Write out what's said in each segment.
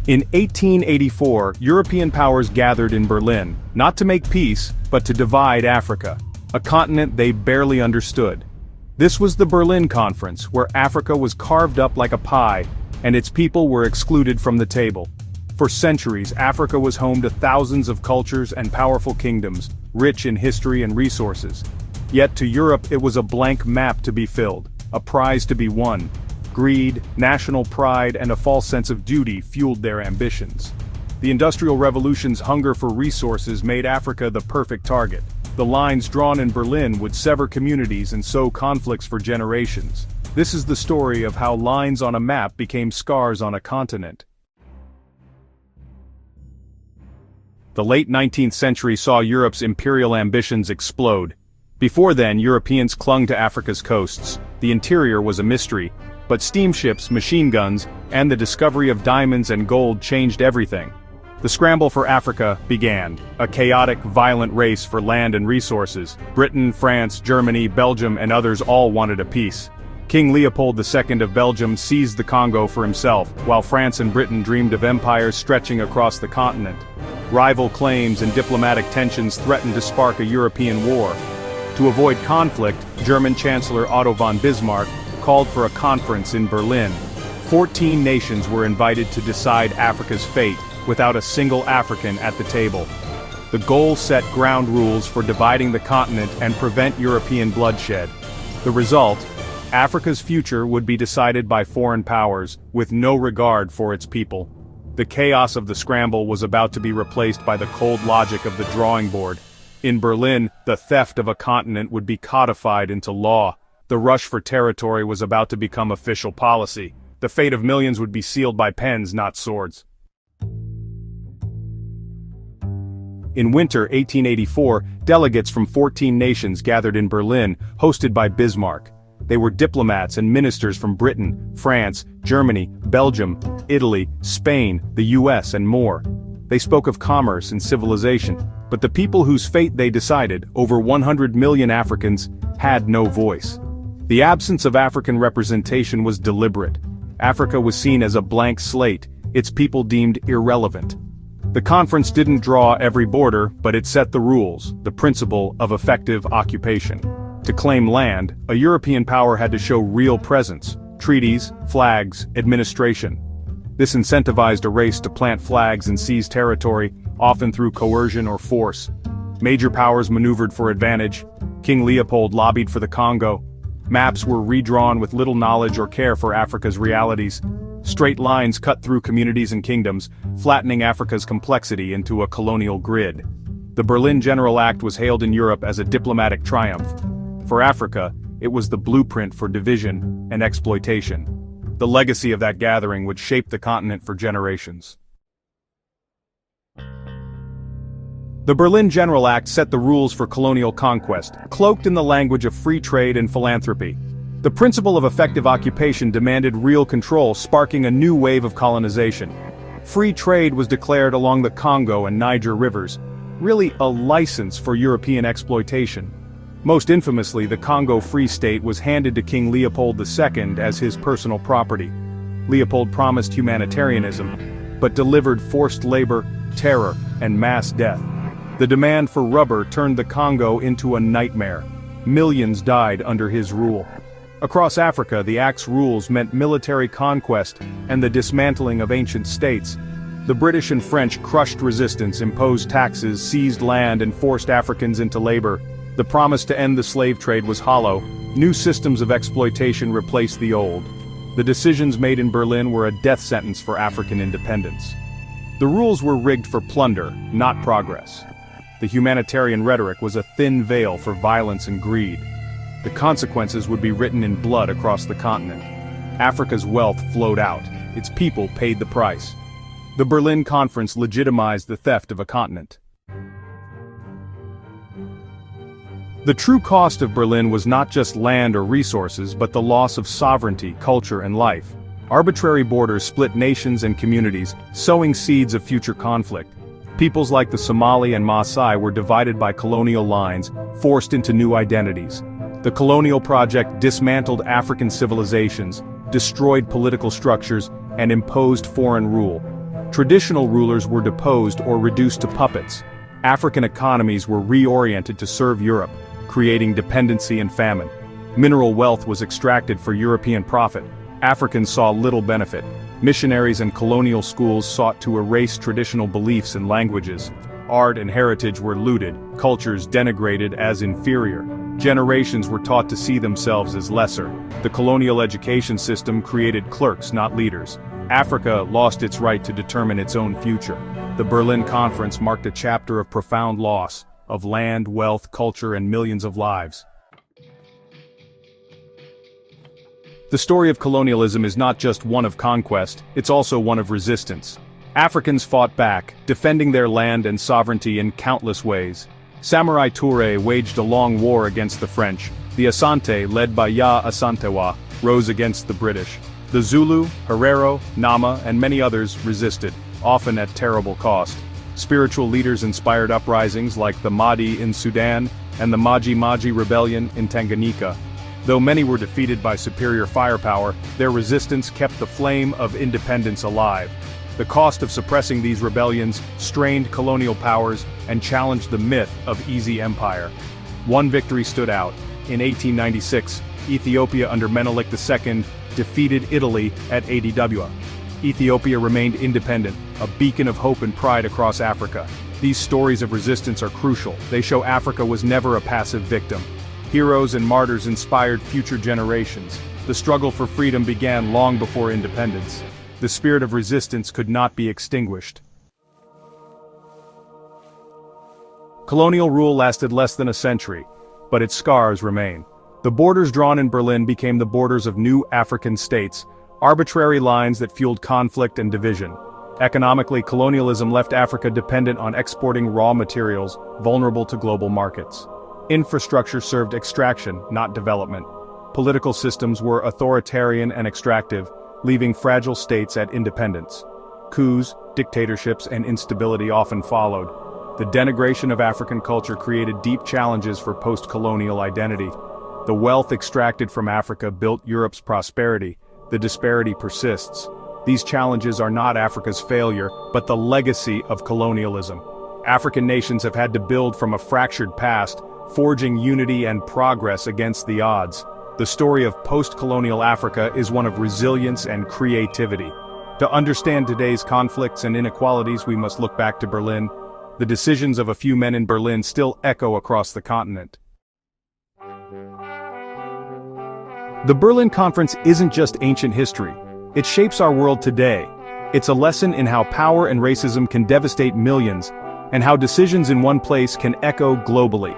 In 1884, European powers gathered in Berlin, not to make peace, but to divide Africa, a continent they barely understood. This was the Berlin Conference, where Africa was carved up like a pie, and its people were excluded from the table. For centuries, Africa was home to thousands of cultures and powerful kingdoms, rich in history and resources. Yet to Europe it was a blank map to be filled, a prize to be won. Greed, national pride, and a false sense of duty fueled their ambitions. The Industrial Revolution's hunger for resources made Africa the perfect target. The lines drawn in Berlin would sever communities and sow conflicts for generations. This is the story of how lines on a map became scars on a continent. The late 19th century saw Europe's imperial ambitions explode. Before then, Europeans clung to Africa's coasts. The interior was a mystery, but steamships, machine guns, and the discovery of diamonds and gold changed everything. The scramble for Africa began, a chaotic, violent race for land and resources. Britain, France, Germany, Belgium, and others all wanted a peace. King Leopold II of Belgium seized the Congo for himself, while France and Britain dreamed of empires stretching across the continent. Rival claims and diplomatic tensions threatened to spark a European war. To avoid conflict, German Chancellor Otto von Bismarck called for a conference in Berlin. 14 nations were invited to decide Africa's fate, without a single African at the table. The goal set ground rules for dividing the continent and prevent European bloodshed. The result? Africa's future would be decided by foreign powers, with no regard for its people. The chaos of the scramble was about to be replaced by the cold logic of the drawing board. In Berlin, the theft of a continent would be codified into law. The rush for territory was about to become official policy. The fate of millions would be sealed by pens, not swords. In winter 1884, delegates from 14 nations gathered in Berlin, hosted by Bismarck. They were diplomats and ministers from Britain, France, Germany, Belgium, Italy, Spain, the US, and more. They spoke of commerce and civilization, but the people whose fate they decided, over 100 million Africans, had no voice. The absence of African representation was deliberate. Africa was seen as a blank slate, its people deemed irrelevant. The conference didn't draw every border, but it set the rules, the principle of effective occupation. To claim land, a European power had to show real presence, treaties, flags, administration. This incentivized a race to plant flags and seize territory, often through coercion or force. Major powers maneuvered for advantage. King Leopold lobbied for the Congo. Maps were redrawn with little knowledge or care for Africa's realities. Straight lines cut through communities and kingdoms, flattening Africa's complexity into a colonial grid. The Berlin General Act was hailed in Europe as a diplomatic triumph. For Africa, it was the blueprint for division and exploitation. The legacy of that gathering would shape the continent for generations. The Berlin General Act set the rules for colonial conquest, cloaked in the language of free trade and philanthropy. The principle of effective occupation demanded real control, sparking a new wave of colonization. Free trade was declared along the Congo and Niger rivers, really a license for European exploitation. Most infamously, the Congo Free State was handed to King Leopold II as his personal property. Leopold promised humanitarianism, but delivered forced labor, terror, and mass death. The demand for rubber turned the Congo into a nightmare. Millions died under his rule. Across Africa, the Act's rules meant military conquest and the dismantling of ancient states. The British and French crushed resistance, imposed taxes, seized land, and forced Africans into labor. The promise to end the slave trade was hollow. New systems of exploitation replaced the old. The decisions made in Berlin were a death sentence for African independence. The rules were rigged for plunder, not progress. The humanitarian rhetoric was a thin veil for violence and greed. The consequences would be written in blood across the continent. Africa's wealth flowed out. Its people paid the price. The Berlin Conference legitimized the theft of a continent. The true cost of Berlin was not just land or resources, but the loss of sovereignty, culture, and life. Arbitrary borders split nations and communities, sowing seeds of future conflict. Peoples like the Somali and Maasai were divided by colonial lines, forced into new identities. The colonial project dismantled African civilizations, destroyed political structures, and imposed foreign rule. Traditional rulers were deposed or reduced to puppets. African economies were reoriented to serve Europe, creating dependency and famine. Mineral wealth was extracted for European profit. Africans saw little benefit. Missionaries and colonial schools sought to erase traditional beliefs and languages. Art and heritage were looted, cultures denigrated as inferior. Generations were taught to see themselves as lesser. The colonial education system created clerks, not leaders. Africa lost its right to determine its own future. The Berlin Conference marked a chapter of profound loss, of land, wealth, culture, and millions of lives. The story of colonialism is not just one of conquest, it's also one of resistance. Africans fought back, defending their land and sovereignty in countless ways. Samurai Toure waged a long war against the French. The Asante, led by Ya Asantewa, rose against the British. The Zulu, Herero, Nama, and many others resisted, often at terrible cost. Spiritual leaders inspired uprisings like the Mahdi in Sudan and the Maji Maji Rebellion in Tanganyika. Though many were defeated by superior firepower, their resistance kept the flame of independence alive. The cost of suppressing these rebellions strained colonial powers and challenged the myth of easy empire. One victory stood out. In 1896, Ethiopia under Menelik II defeated Italy at Adwa. Ethiopia remained independent, a beacon of hope and pride across Africa. These stories of resistance are crucial. They show Africa was never a passive victim. Heroes and martyrs inspired future generations. The struggle for freedom began long before independence. The spirit of resistance could not be extinguished. Colonial rule lasted less than a century, but its scars remain. The borders drawn in Berlin became the borders of new African states, arbitrary lines that fueled conflict and division. Economically, colonialism left Africa dependent on exporting raw materials, vulnerable to global markets. Infrastructure served extraction, not development. Political systems were authoritarian and extractive, leaving fragile states at independence. Coups, dictatorships, and instability often followed. The denigration of African culture created deep challenges for post-colonial identity. The wealth extracted from Africa built Europe's prosperity. The disparity persists. These challenges are not Africa's failure, but the legacy of colonialism. African nations have had to build from a fractured past, forging unity and progress against the odds. The story of post-colonial Africa is one of resilience and creativity. To understand today's conflicts and inequalities, we must look back to Berlin. The decisions of a few men in Berlin still echo across the continent. The Berlin Conference isn't just ancient history. It shapes our world today. It's a lesson in how power and racism can devastate millions, and how decisions in one place can echo globally.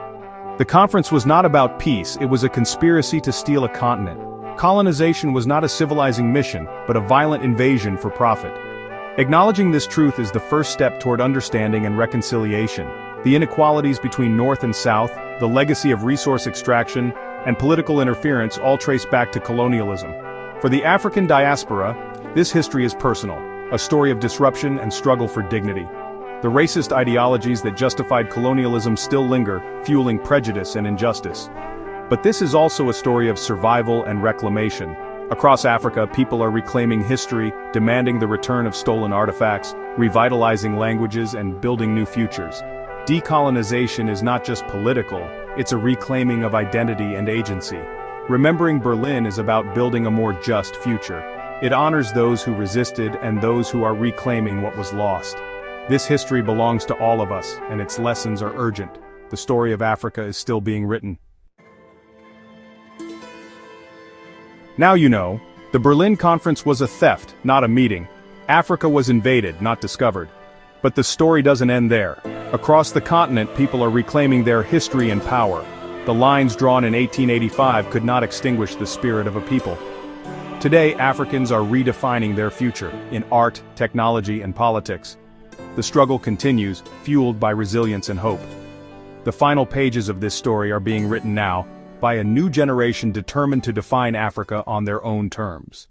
The conference was not about peace, it was a conspiracy to steal a continent. Colonization was not a civilizing mission, but a violent invasion for profit. Acknowledging this truth is the first step toward understanding and reconciliation. The inequalities between North and South, the legacy of resource extraction, and political interference all trace back to colonialism. For the African diaspora, this history is personal, a story of disruption and struggle for dignity. The racist ideologies that justified colonialism still linger, fueling prejudice and injustice. But this is also a story of survival and reclamation. Across Africa, people are reclaiming history, demanding the return of stolen artifacts, revitalizing languages, and building new futures. Decolonization is not just political, it's a reclaiming of identity and agency. Remembering Berlin is about building a more just future. It honors those who resisted and those who are reclaiming what was lost. This history belongs to all of us, and its lessons are urgent. The story of Africa is still being written. Now you know, the Berlin Conference was a theft, not a meeting. Africa was invaded, not discovered. But the story doesn't end there. Across the continent, people are reclaiming their history and power. The lines drawn in 1885 could not extinguish the spirit of a people. Today, Africans are redefining their future, in art, technology, and politics. The struggle continues, fueled by resilience and hope. The final pages of this story are being written now, by a new generation determined to define Africa on their own terms.